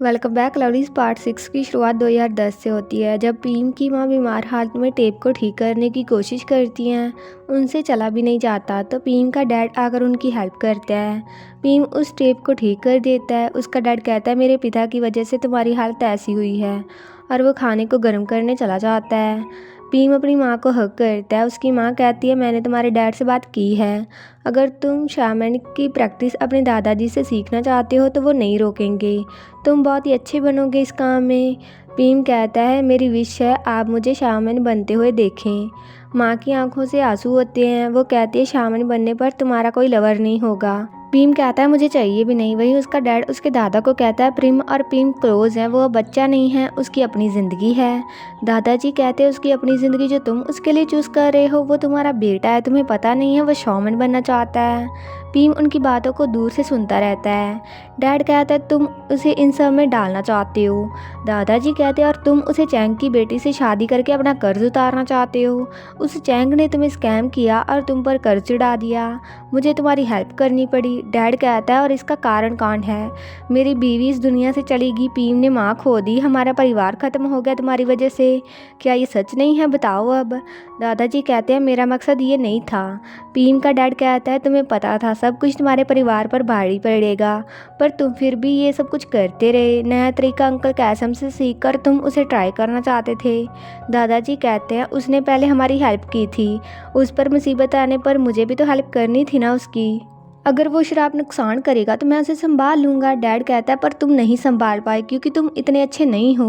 Welcome back lovelies. Part 6 की शुरुआत 2010 से होती है, जब पीम की मां बीमार हालत में टेप को ठीक करने की कोशिश करती हैं। उनसे चला भी नहीं जाता तो पीम का डैड आकर उनकी हेल्प करता है। पीम उस टेप को ठीक कर देता है। उसका डैड कहता है, मेरे पिता की वजह से तुम्हारी हालत ऐसी हुई है, और वो खाने को गर्म करने चला जाता है। पीम अपनी माँ को हक करता है। उसकी माँ कहती है, मैंने तुम्हारे डैड से बात की है, अगर तुम शामन की प्रैक्टिस अपने दादाजी से सीखना चाहते हो तो वो नहीं रोकेंगे, तुम बहुत ही अच्छे बनोगे इस काम में। पीम कहता है, मेरी विश है आप मुझे शामन बनते हुए देखें। माँ की आंखों से आंसू होते हैं। वो कहती है, शामन बनने पर तुम्हारा कोई लवर नहीं होगा। पीम कहता है, मुझे चाहिए भी नहीं। वहीं उसका डैड उसके दादा को कहता है, प्रिम और पीम क्लोज हैं, वो बच्चा नहीं है, उसकी अपनी ज़िंदगी है। दादाजी कहते हैं, उसकी अपनी ज़िंदगी जो तुम उसके लिए चूज़ कर रहे हो वो तुम्हारा बेटा है, तुम्हें पता नहीं है वो शॉमन बनना चाहता है। पीम उनकी बातों को दूर से सुनता रहता है। डैड कहता है, तुम उसे इन सब में डालना चाहते हो। दादाजी कहते हैं, और तुम उसे चैंग की बेटी से शादी करके अपना कर्ज उतारना चाहते हो। उस चैंग ने तुम्हें स्कैम किया और तुम पर कर्ज चढ़ा दिया, मुझे तुम्हारी हेल्प करनी पड़ी। डैड कहता है, और इसका कारण कौन है? मेरी बीवी इस दुनिया से चलेगी, पीम ने माँ खो दी, हमारा परिवार ख़त्म हो गया तुम्हारी वजह से। क्या ये सच नहीं है? बताओ अब। दादाजी कहते हैं, मेरा मकसद ये नहीं था। पीम का डैड कहता है, तुम्हें पता था सब कुछ तुम्हारे परिवार पर भारी पड़ेगा, पर तुम फिर भी ये सब कुछ करते रहे। नया तरीका अंकल कैसम से सीखकर तुम उसे ट्राई करना चाहते थे। दादाजी कहते हैं, उसने पहले हमारी हेल्प की थी, उस पर मुसीबत आने पर मुझे भी तो हेल्प करनी थी ना उसकी। अगर वो शराब नुकसान करेगा तो मैं उसे संभाल लूँगा। डैड कहता है, पर तुम नहीं संभाल पाए क्योंकि तुम इतने अच्छे नहीं हो,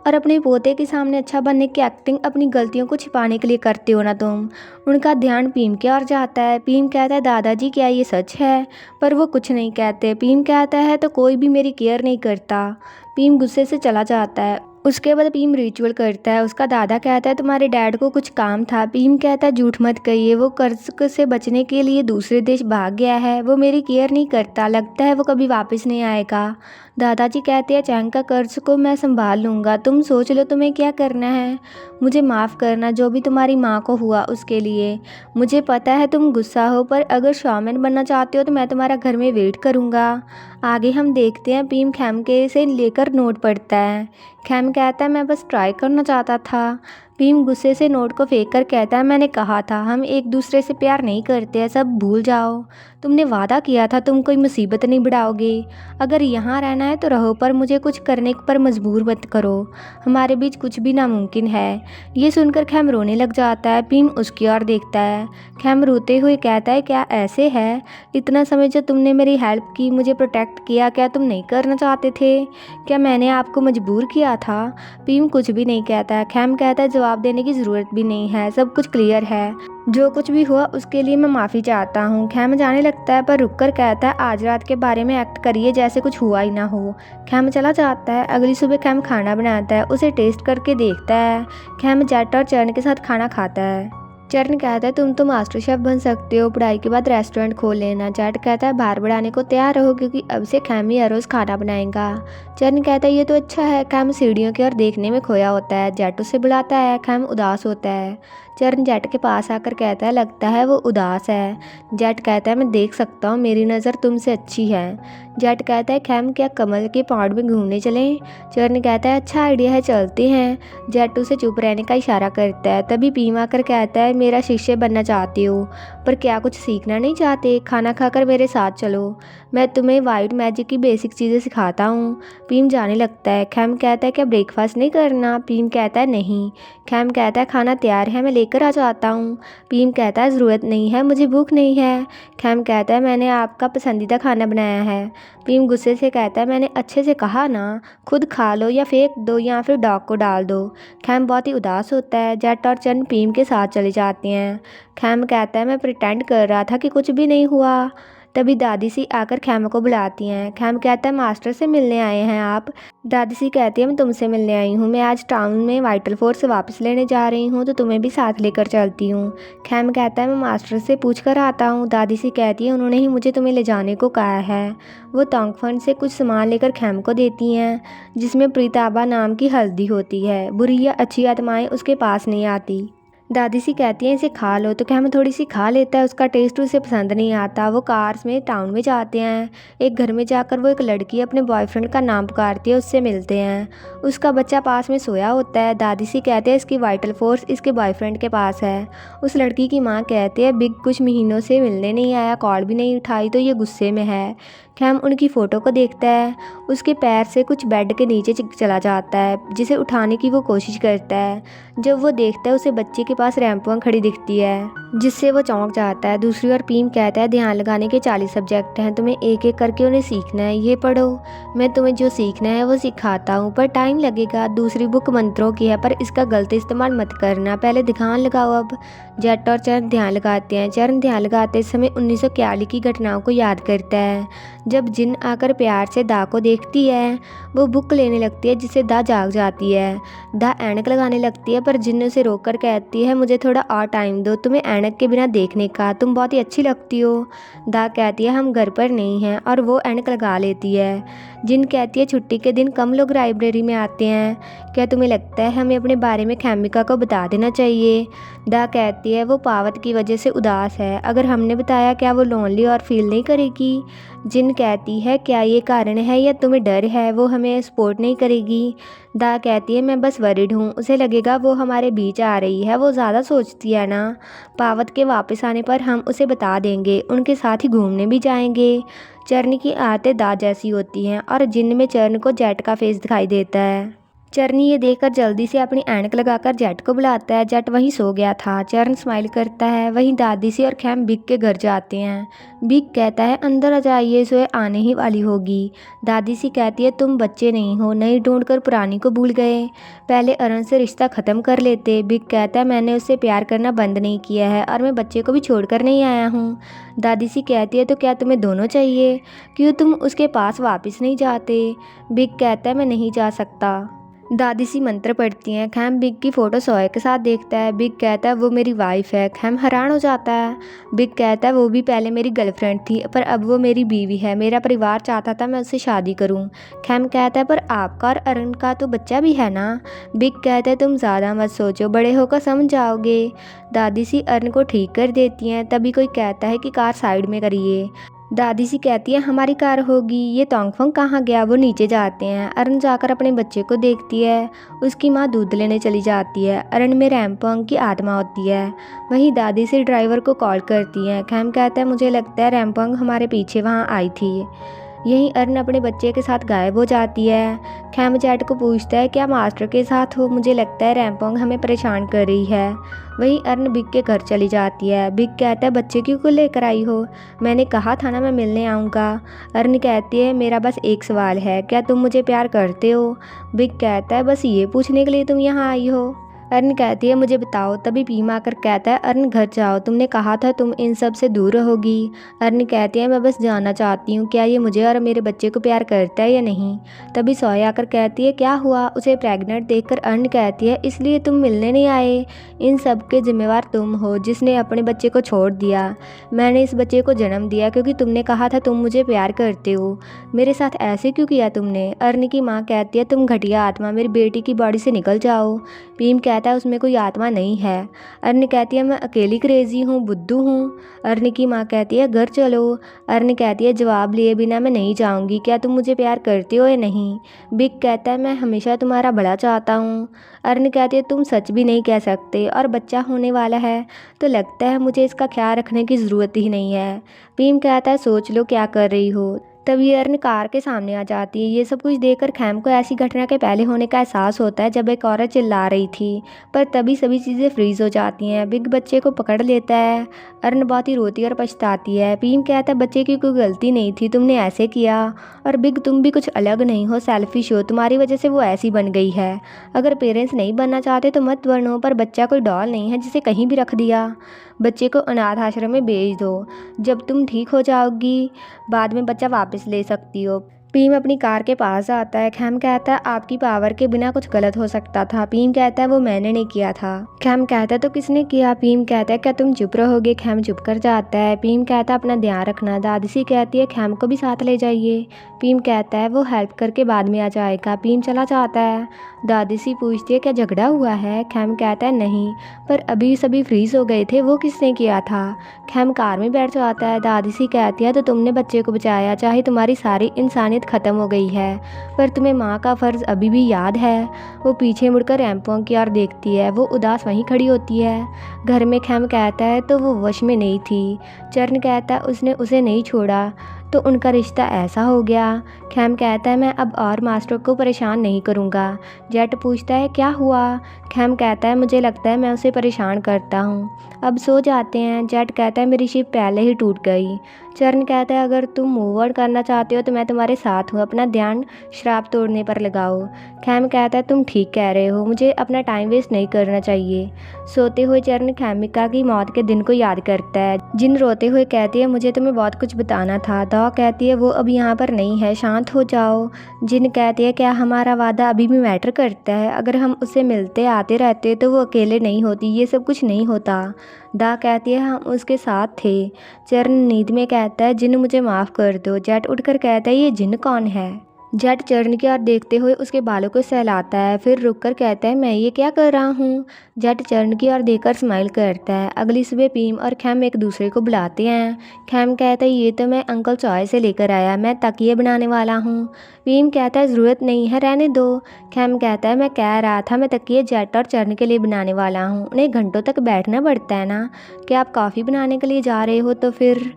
और अपने पोते के सामने अच्छा बनने की एक्टिंग अपनी गलतियों को छिपाने के लिए करते हो ना तुम। उनका ध्यान पीम की ओर जाता है। पीम कहता है, दादाजी क्या ये सच है? पर वो कुछ नहीं कहते। पीम कहता है, तो कोई भी मेरी केयर नहीं करता। पीम गुस्से से चला जाता है। उसके बाद पीम रिचुअल करता है। उसका दादा कहता है, तुम्हारे डैड को कुछ काम था। पीम कहता है, झूठ मत कहिए, वो कर्ज से बचने के लिए दूसरे देश भाग गया है, वो मेरी केयर नहीं करता, लगता है वो कभी वापस नहीं आएगा। दादाजी कहते हैं, चैंग का कर्ज को मैं संभाल लूँगा, तुम सोच लो तुम्हें क्या करना है। मुझे माफ़ करना जो भी तुम्हारी माँ को हुआ उसके लिए। मुझे पता है तुम गुस्सा हो, पर अगर शॉमन बनना चाहते हो तो मैं तुम्हारा घर में वेट करूँगा। आगे हम देखते हैं, पीम खैम के से लेकर नोट पढ़ता है। खैम कहता है, मैं बस ट्राई करना चाहता था। पीम गुस्से से नोट को फेंक कर कहता है, मैंने कहा था हम एक दूसरे से प्यार नहीं करते हैं, सब भूल जाओ। तुमने वादा किया था तुम कोई मुसीबत नहीं बढ़ाओगे। अगर यहाँ रहना है तो रहो, पर मुझे कुछ करने पर मजबूर मत करो, हमारे बीच कुछ भी नामुमकिन है। ये सुनकर खैम रोने लग जाता है। पीम उसकी ओर देखता है। खैम रोते हुए कहता है, क्या ऐसे है? इतना समय जो तुमने मेरी हेल्प की, मुझे प्रोटेक्ट किया, क्या तुम नहीं करना चाहते थे? क्या मैंने आपको मजबूर किया था? पीम कुछ भी नहीं कहता है। खैम कहता है, जवाब देने की ज़रूरत भी नहीं है, सब कुछ क्लियर है, जो कुछ भी हुआ उसके लिए मैं माफ़ी चाहता हूँ। खैम जाने लगता है, पर रुककर कहता है, आज रात के बारे में एक्ट करिए जैसे कुछ हुआ ही ना हो। खैम चला जाता है। अगली सुबह खैम खाना बनाता है, उसे टेस्ट करके देखता है। खैम जेट और चरण के साथ खाना खाता है। चरण कहता है, तुम तो मास्टर शेफ बन सकते हो, पढ़ाई के बाद रेस्टोरेंट खोल लेना। जेट कहता है, बाहर बढ़ाने को तैयार रहो क्योंकि अब से खैम ही हर रोज़ खाना बनाएगा। चरण कहता है, ये तो अच्छा है। खैम सीढ़ियों की ओर देखने में खोया होता है। जेट उसे बुलाता है। खैम उदास होता है। चरण जेट के पास आकर कहता है, लगता है वो उदास है। जेट कहता है, मैं देख सकता हूँ, मेरी नज़र तुमसे अच्छी है। जेट कहता है, खैम क्या कमल के पहाड़ में घूमने चलें? चरण कहता है, अच्छा आइडिया है, चलते हैं। जेट उसे चुप रहने का इशारा करता है। तभी पीम आकर कहता है, मेरा शिष्य बनना चाहती हो, पर क्या कुछ सीखना नहीं चाहते? खाना खाकर मेरे साथ चलो, मैं तुम्हें वाइट मैजिक की बेसिक चीज़ें सिखाता हूँ। पीम जाने लगता है। खैम कहता है, क्या ब्रेकफास्ट नहीं करना? पीम कहता है, नहीं। खैम कहता है, खाना तैयार है, मैं लेकर आ जाता हूँ। पीम कहता है, ज़रूरत नहीं है, मुझे भूख नहीं है। खैम कहता है, मैंने आपका पसंदीदा खाना बनाया है। पीम गुस्से से कहता है, मैंने अच्छे से कहा ना, खुद खा लो या फेंक दो या फिर डॉग को डाल दो। खैम बहुत ही उदास होता है। जेट और चंद पीम के साथ चले जाते हैं। खैम कहता है, मैं प्रिटेंड कर रहा था कि कुछ भी नहीं हुआ। तभी दादी सी आकर खैम को बुलाती हैं। खैम कहता है, मास्टर से मिलने आए हैं आप? दादी सी कहती है, मैं तुमसे मिलने आई हूँ, मैं आज टाउन में वाइटल फोर्स से वापस लेने जा रही हूँ, तो तुम्हें भी साथ लेकर चलती हूँ। खैम कहता है, मैं मास्टर से पूछ कर आता हूँ। दादी सी कहती है, उन्होंने ही मुझे तुम्हें ले जाने को कहा है। वो तोंगफन से कुछ सामान लेकर खैम को देती हैं, जिसमें प्रीताबा नाम की हल्दी होती है। बुरी या अच्छी आत्माएं उसके पास नहीं आती। दादी सी कहती हैं इसे खा लो, तो कैम थोड़ी सी खा लेता है, उसका टेस्ट उसे पसंद नहीं आता। वो कार्स में टाउन में जाते हैं। एक घर में जाकर वो एक लड़की अपने बॉयफ्रेंड का नाम पुकारती है, उससे मिलते हैं। उसका बच्चा पास में सोया होता है। दादी सी कहते हैं इसकी वाइटल फोर्स इसके बॉयफ्रेंड के पास है। उस लड़की की माँ कहती है बिग कुछ महीनों से मिलने नहीं आया, कॉल भी नहीं उठाई, तो ये गुस्से में है। कैम उनकी फ़ोटो को देखता है। उसके पैर से कुछ बेड के नीचे चला जाता है, जिसे उठाने की वो कोशिश करता है। जब वो देखता है उसे बच्चे के पास रैंपवांग खड़ी दिखती है, जिससे वो चौंक जाता है। दूसरी ओर पीम कहता है ध्यान लगाने के 40 सब्जेक्ट हैं, तुम्हें एक एक करके उन्हें सीखना है, ये पढ़ो, मैं तुम्हें जो सीखना है वो सिखाता हूँ, पर टाइम लगेगा। दूसरी बुक मंत्रों की है, पर इसका गलत इस्तेमाल मत करना, पहले ध्यान लगाओ। अब जेट और चरण ध्यान लगाते हैं। चरण ध्यान लगाते समय 1941 की घटनाओं को याद करता है, जब जिन आकर प्यार से दा को देखती है। वो बुक लेने लगती है, जिससे दा जाग जाती है। दा ऐनक लगाने लगती है, पर जिन उसे रोककर कहती है मुझे थोड़ा और टाइम दो, तुम्हें ऐनक के बिना देखने का, तुम बहुत ही अच्छी लगती हो। दा कहती है हम घर पर नहीं हैं, और वो ऐनक लगा लेती है। जिन कहती है छुट्टी के दिन कम लोग लाइब्रेरी में आते हैं, क्या तुम्हें लगता है हमें अपने बारे में खैमिका को बता देना चाहिए। दा कहती है वो पावत की वजह से उदास है, अगर हमने बताया क्या वो लोनली और फील नहीं करेगी। जिन कहती है क्या ये कारण है या तुम्हें डर है वो हमें सपोर्ट नहीं करेगी। दा कहती है मैं बस वरिड हूँ, उसे लगेगा वो हमारे बीच आ रही है, वो ज़्यादा सोचती है ना। पावत के वापस आने पर हम उसे बता देंगे, उनके साथ ही घूमने भी जाएंगे। चरण की आदतें दा जैसी होती हैं, और जिन में चरण को जेट का फेस दिखाई देता है। चरनी ये देखकर जल्दी से अपनी ऐनक लगाकर जेट को बुलाता है। जेट वहीं सो गया था। चरण स्माइल करता है। वहीं दादी सी और खैम बिग के घर जाते हैं। बिग कहता है अंदर आ जाइए, सोए आने ही वाली होगी। दादी सी कहती है तुम बच्चे नहीं हो, नई ढूंढकर पुरानी को भूल गए, पहले अरुण से रिश्ता ख़त्म कर लेते। बिग कहता है मैंने उससे प्यार करना बंद नहीं किया है, और मैं बच्चे को भी छोड़कर नहीं आया हूँ। दादी सी कहती है तो क्या तुम्हें दोनों चाहिए, क्यों तुम उसके पास वापस नहीं जाते। बिग कहता है मैं नहीं जा सकता। दादी सी मंत्र पढ़ती हैं। खैम बिग की फ़ोटो सोए के साथ देखता है। बिग कहता है वो मेरी वाइफ है। खैम हैरान हो जाता है। बिग कहता है वो भी पहले मेरी गर्लफ्रेंड थी, पर अब वो मेरी बीवी है, मेरा परिवार चाहता था मैं उससे शादी करूं। खैम कहता है पर आपका और अरुण का तो बच्चा भी है ना। बिग कहता है तुम ज़्यादा मत सोचो, बड़े होकर समझ जाओगे। दादी सी अरुण को ठीक कर देती हैं। तभी कोई कहता है कि कार साइड में करिए। दादी सी कहती है हमारी कार होगी, ये तोंगफंग कहाँ गया। वो नीचे जाते हैं। अरुण जाकर अपने बच्चे को देखती है। उसकी माँ दूध लेने चली जाती है। अरुण में रैंपवांग की आत्मा होती है। वहीं दादी से ड्राइवर को कॉल करती है। खैम कहता है मुझे लगता है रैंपवांग हमारे पीछे वहाँ आई थी। यहीं अरुण अपने बच्चे के साथ गायब हो जाती है। खैम जेट को पूछता है क्या मास्टर के साथ हो, मुझे लगता है रैंपवांग हमें परेशान कर रही है। वहीं अरुण बिग के घर चली जाती है। बिग कहता है बच्चे क्यों को लेकर आई हो, मैंने कहा था ना मैं मिलने आऊँगा। अरुण कहती है मेरा बस एक सवाल है, क्या तुम मुझे प्यार करते हो। बिग कहता है बस ये पूछने के लिए तुम यहाँ आई हो। अरुण कहती है मुझे बताओ। तभी भीम आकर कहता है अरुण घर जाओ, तुमने कहा था तुम इन सब से दूर रहोगी। अरुण कहती है मैं बस जानना चाहती हूँ क्या ये मुझे और मेरे बच्चे को प्यार करता है या नहीं। तभी सोए आकर कहती है क्या हुआ। उसे प्रेग्नेंट देखकर अरुण कहती है इसलिए तुम मिलने नहीं आए, इन सब के जिम्मेवार तुम हो जिसने अपने बच्चे को छोड़ दिया। मैंने इस बच्चे को जन्म दिया क्योंकि तुमने कहा था तुम मुझे प्यार करते हो, मेरे साथ ऐसे क्यों किया तुमने। अरुण की माँ कहती है तुम घटिया आत्मा, मेरी बेटी की बॉडी से निकल जाओ। भीम कहता है उसमें कोई आत्मा नहीं है। अरुण कहती है मैं अकेली क्रेजी हूँ, बुद्धू हूँ। अरुण की माँ कहती है घर चलो। अरुण कहती है जवाब लिए बिना मैं नहीं जाऊँगी, क्या तुम मुझे प्यार करते हो या नहीं। बिग कहता है मैं हमेशा तुम्हारा भला चाहता हूँ। अरुण कहती है तुम सच भी नहीं कह सकते, और बच्चा होने वाला है तो लगता है मुझे इसका ख्याल रखने की ज़रूरत ही नहीं है। भीम कहता है सोच लो क्या कर रही हो। तभी अरुण कार के सामने आ जाती है। ये सब कुछ देखकर खैम को ऐसी घटना के पहले होने का एहसास होता है जब एक औरत चिल्ला रही थी, पर तभी सभी चीज़ें फ्रीज हो जाती हैं। बिग बच्चे को पकड़ लेता है। अरुण बहुत ही रोती और पछताती है। भीम कहता है बच्चे की कोई गलती नहीं थी, तुमने ऐसे किया। और बिग तुम भी कुछ अलग नहीं हो, सेल्फिश हो, तुम्हारी वजह से वो ऐसी बन गई है। अगर पेरेंट्स नहीं बनना चाहते तो मत बनो, पर बच्चा कोई डॉल नहीं है जिसे कहीं भी रख दिया। बच्चे को अनाथ आश्रम में भेज दो, जब तुम ठीक हो जाओगी बाद में बच्चा वापस ले सकती हो। पीम अपनी कार के पास आता है। खैम कहता है आपकी पावर के बिना कुछ गलत हो सकता था। पीम कहता है वो मैंने नहीं किया था। खैम कहता है तो किसने किया? पीम कहता है क्या तुम चुप रहोगे? खैम चुप कर जाता है। पीम कहता है अपना ध्यान रखना। दादीसी कहती है खैम को भी साथ ले जाइए। पीम कहता है वो हेल्प करके बाद में आ जाएगा। पीम चला जाता है। दादीसी पूछती है क्या झगड़ा हुआ है? खैम कहता है नहीं, पर अभी सभी फ्रीज हो गए थे, वो किसने किया था? खैम कार में बैठ जाता है। दादीसी कहती है तो तुमने बच्चे को बचाया, चाहे तुम्हारी सारी इंसानियत ख़त्म हो गई है, पर तुम्हें माँ का फ़र्ज़ अभी भी याद है। वो पीछे मुड़कर रैंपोंग की ओर देखती है। वो उदास वहीं खड़ी होती है। घर में खैम कहता है तो वो वश में नहीं थी। चरण कहता है उसने उसे नहीं छोड़ा तो उनका रिश्ता ऐसा हो गया। खैम कहता है मैं अब और मास्टर को परेशान नहीं करूँगा। जेट पूछता है क्या हुआ? खैम कहता है मुझे लगता है मैं उसे परेशान करता हूँ। अब सो जाते हैं। जेट कहता है मेरी शिप पहले ही टूट गई। चरण कहता है अगर तुम मूव ऑन करना चाहते हो तो मैं तुम्हारे साथ हूँ, अपना ध्यान शराब तोड़ने पर लगाओ। खैम कहता है तुम ठीक कह रहे हो, मुझे अपना टाइम वेस्ट नहीं करना चाहिए। सोते हुए चरण खैमिका की मौत के दिन को याद करता है। जिन रोते हुए कहती है मुझे तुम्हें बहुत कुछ बताना था। दो कहती है वो अब यहाँ पर नहीं है, शांत हो जाओ। जिन कहती है क्या हमारा वादा अभी भी मैटर करता है? अगर हम उससे मिलते आते रहते तो वो अकेले नहीं होती, ये सब कुछ नहीं होता। दा कहती है हम उसके साथ थे। चरण नींद में कहता है जिन मुझे माफ़ कर दो। जेट उठकर कहता है ये जिन कौन है? जेट चरण की ओर देखते हुए उसके बालों को सहलाता है, फिर रुककर कहता है मैं ये क्या कर रहा हूँ? जेट चरण की ओर देखकर स्माइल करता है। अगली सुबह पीम और खैम एक दूसरे को बुलाते हैं। खैम कहता है ये तो मैं अंकल चॉय से लेकर आया, मैं तकिए बनाने वाला हूँ। पीम कहता है ज़रूरत नहीं है, रहने दो। खैम कहता है मैं कह रहा था मैं तकिए जेट और चरण के लिए बनाने वाला हूँ, उन्हें घंटों तक बैठना पड़ता है ना। क्या आप कॉफ़ी बनाने के लिए जा रहे हो तो फिर?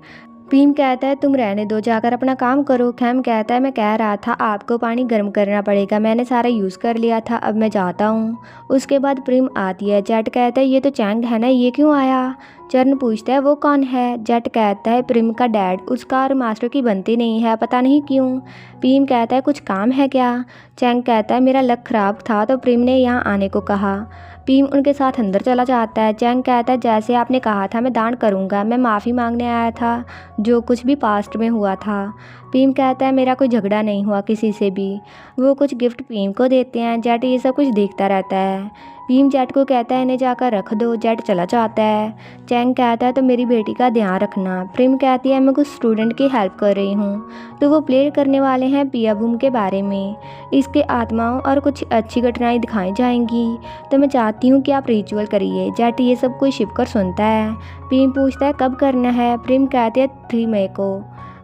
पीम कहता है तुम रहने दो, जाकर अपना काम करो। खैम कहता है मैं कह रहा था आपको पानी गर्म करना पड़ेगा, मैंने सारा यूज़ कर लिया था, अब मैं जाता हूँ। उसके बाद प्रीम आती है। जेट कहता है ये तो चैंग है ना, ये क्यों आया? चरण पूछता है वो कौन है? जेट कहता है प्रीम का डैड, उसका और मास्टर की बनती नहीं है, पता नहीं क्यों। पीम कहता है कुछ काम है क्या? चैंग कहता है मेरा लक ख़राब था तो प्रीम ने यहाँ आने को कहा। पीम उनके साथ अंदर चला जाता है। चैंग कहता है जैसे आपने कहा था मैं दान करूँगा, मैं माफ़ी मांगने आया था जो कुछ भी पास्ट में हुआ था। पीम कहता है मेरा कोई झगड़ा नहीं हुआ किसी से भी। वो कुछ गिफ्ट पीम को देते हैं। जेट ये सब कुछ देखता रहता है। पीम जेट को कहता है इन्हें जाकर रख दो। जेट चला जाता है। चैंग कहता है तो मेरी बेटी का ध्यान रखना। प्रीम कहती है मैं कुछ स्टूडेंट की हेल्प कर रही हूँ, तो वो प्ले करने वाले हैं पियाबूम के बारे में, इसके आत्माओं और कुछ अच्छी घटनाएं दिखाई जाएंगी, तो मैं चाहती हूँ कि आप रिचुअल करिए। जेट ये सब कुछ छिप कर सुनता है। पीम पूछता है कब करना है? प्रीम कहती है 3 मई को।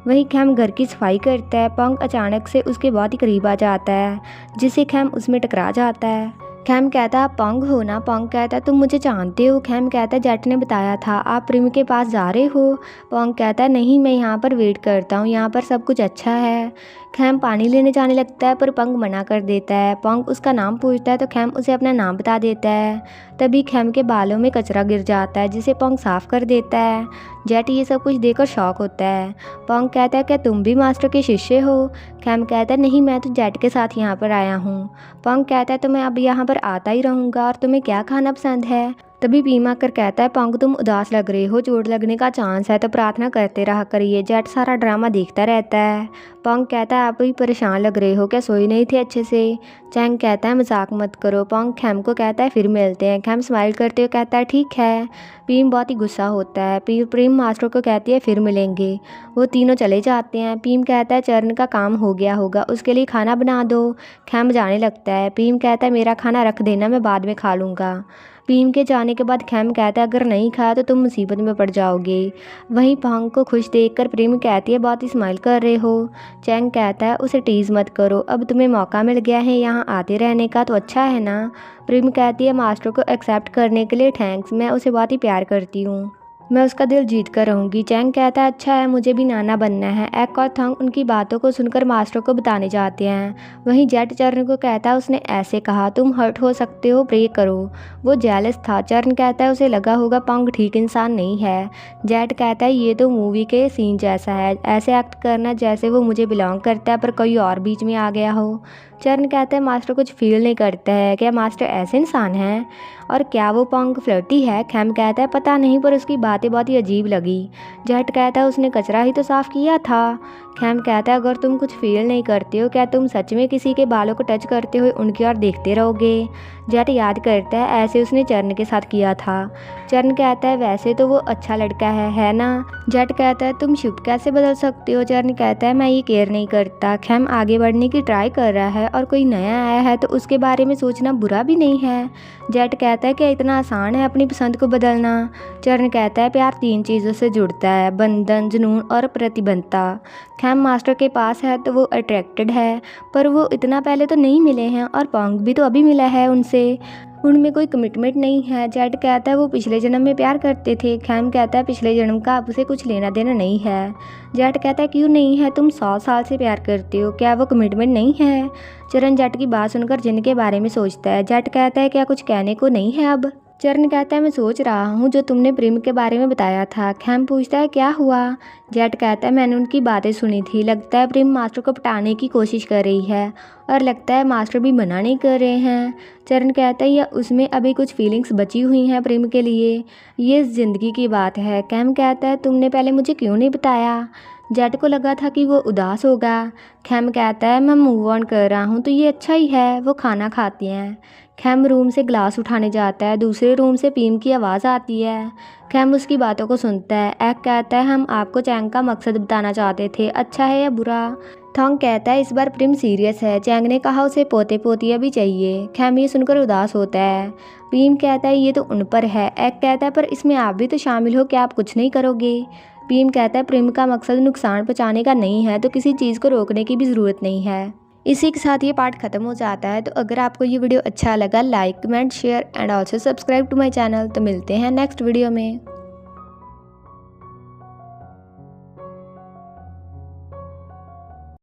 वही खैम घर की सफाई करता है। पंग अचानक से उसके बहुत ही करीब आ जाता है, जिससे खैम उसमें टकरा जाता है। खैम कहता है आप पंग हो ना? पंग कहता है तुम मुझे जानते हो? खैम कहता है जेट ने बताया था। आप प्रीम के पास जा रहे हो? पंग कहता है नहीं, मैं यहाँ पर वेट करता हूँ, यहाँ पर सब कुछ अच्छा है। खैम पानी लेने जाने लगता है पर पंग मना कर देता है। पंग उसका नाम पूछता है तो खैम उसे अपना नाम बता देता है। तभी खैम के बालों में कचरा गिर जाता है, जिसे पंग साफ कर देता है। जेट ये सब कुछ देखकर शॉक होता है। पंग कहता है क्या तुम भी मास्टर के शिष्य हो? खैम कहता है नहीं, मैं तो जेट के साथ यहाँ पर आया हूँ। पंग कहता है तो मैं अब यहाँ पर आता ही रहूँगा, और तुम्हें क्या खाना पसंद है? तभी पीम आकर कहता है पंग तुम उदास लग रहे हो, चोट लगने का चांस है, तो प्रार्थना करते रहा करिए। जेट सारा ड्रामा देखता रहता है। पंग कहता है आप भी परेशान लग रहे हो, क्या सोई नहीं थे अच्छे से? चैंग कहता है मजाक मत करो। पंग खैम को कहता है फिर मिलते हैं। खैम स्माइल करते हुए कहता है ठीक है। पीम बहुत ही गुस्सा होता है। प्रीम मास्टर को कहती है फिर मिलेंगे। वो तीनों चले जाते हैं। पीम कहता है चरण का काम हो गया होगा, उसके लिए खाना बना दो। खैम जाने लगता है। पीम कहता है मेरा खाना रख देना, मैं बाद में खा लूँगा। पीम के जाने के बाद खैम कहता है अगर नहीं खाया तो तुम मुसीबत में पड़ जाओगे। वहीं पंग को खुश देखकर प्रीम कहती है बहुत ही स्माइल कर रहे हो। चैंग कहता है उसे टीज़ मत करो, अब तुम्हें मौका मिल गया है यहाँ आते रहने का, तो अच्छा है ना। प्रीम कहती है मास्टर को एक्सेप्ट करने के लिए थैंक्स, मैं उसे बहुत ही प्यार करती हूँ, मैं उसका दिल जीत कर रहूँगी। चैंग कहता है अच्छा है, मुझे भी नाना बनना है। एक और थंग उनकी बातों को सुनकर मास्टर को बताने जाते हैं। वहीं जेट चरण को कहता है उसने ऐसे कहा, तुम हर्ट हो सकते हो, प्रे करो। वो जेलस था। चरण कहता है उसे लगा होगा पंग ठीक इंसान नहीं है। जेट कहता है ये तो मूवी के सीन जैसा है, ऐसे एक्ट करना जैसे वो मुझे बिलोंग करता है पर कोई और बीच में आ गया हो। चरण कहता है मास्टर कुछ फील नहीं करता है, क्या मास्टर ऐसे इंसान हैं? और क्या वो पंग फ्लर्टी है? खैम कहता है पता नहीं, पर उसकी बातें बहुत ही अजीब लगी। जेट कहता है उसने कचरा ही तो साफ़ किया था। खैम कहता है अगर तुम कुछ फील नहीं करते हो क्या तुम सच में किसी के बालों को टच करते हुए उनकी ओर देखते रहोगे। जट याद करता है ऐसे उसने चरण के साथ किया था। चरण कहता है वैसे तो वो अच्छा लड़का है ना। जट कहता है तुम शिफ्ट कैसे बदल सकते हो। चरण कहता है मैं ये केयर नहीं करता। खैम आगे बढ़ने की ट्राई कर रहा है और कोई नया आया है तो उसके बारे में सोचना बुरा भी नहीं है। जट कहता है क्या इतना आसान है अपनी पसंद को बदलना। चरण कहता है प्यार 3 चीज़ों से जुड़ता है, बंधन, जुनून और प्रतिबद्धता। खैम मास्टर के पास है तो वो अट्रैक्टेड है, पर वो इतना पहले तो नहीं मिले हैं और पोंग भी तो अभी मिला है उनसे, उनमें कोई कमिटमेंट नहीं है। जट कहता है वो पिछले जन्म में प्यार करते थे। खैम कहता है पिछले जन्म का आपसे कुछ लेना देना नहीं है। जट कहता है क्यों नहीं है, तुम 100 साल से प्यार करते हो, क्या वो कमिटमेंट नहीं है। चरण जट की बात सुनकर जिन के बारे में सोचता है। जट कहता है क्या कुछ कहने को नहीं है अब। चरण कहता है मैं सोच रहा हूँ जो तुमने प्रेम के बारे में बताया था। खैम पूछता है क्या हुआ। जट कहता है मैंने उनकी बातें सुनी थी, लगता है प्रेम मास्टर को पटाने की कोशिश कर रही है और लगता है मास्टर भी मना नहीं कर रहे हैं। चरण कहता है या उसमें अभी कुछ फीलिंग्स बची हुई हैं प्रेम के लिए, ये ज़िंदगी की बात है। खैम कहता है तुमने पहले मुझे क्यों नहीं बताया। जट को लगा था कि वो उदास होगा। खैम कहता है मैं मूव ऑन कर रहा हूँ तो ये अच्छा ही है। वो खाना खाती हैं। खैम रूम से ग्लास उठाने जाता है, दूसरे रूम से पीम की आवाज़ आती है। खैम उसकी बातों को सुनता है। एक कहता है हम आपको चैंग का मकसद बताना चाहते थे, अच्छा है या बुरा। थोंग कहता है इस बार प्रेम सीरियस है, चैंग ने कहा उसे पोते पोतियाँ भी चाहिए। खैम ये सुनकर उदास होता है। पीम कहता है ये तो उन पर है। एक कहता है पर इसमें आप भी तो शामिल हो, क्या आप कुछ नहीं करोगे। पीम कहता है प्रेम का मकसद नुकसान पहुँचाने का नहीं है तो किसी चीज़ को रोकने की भी ज़रूरत नहीं है। इसी के साथ ये पार्ट खत्म हो जाता है। तो अगर आपको ये वीडियो अच्छा लगा like comment share and also subscribe to my channel. तो मिलते हैं नेक्स्ट वीडियो में।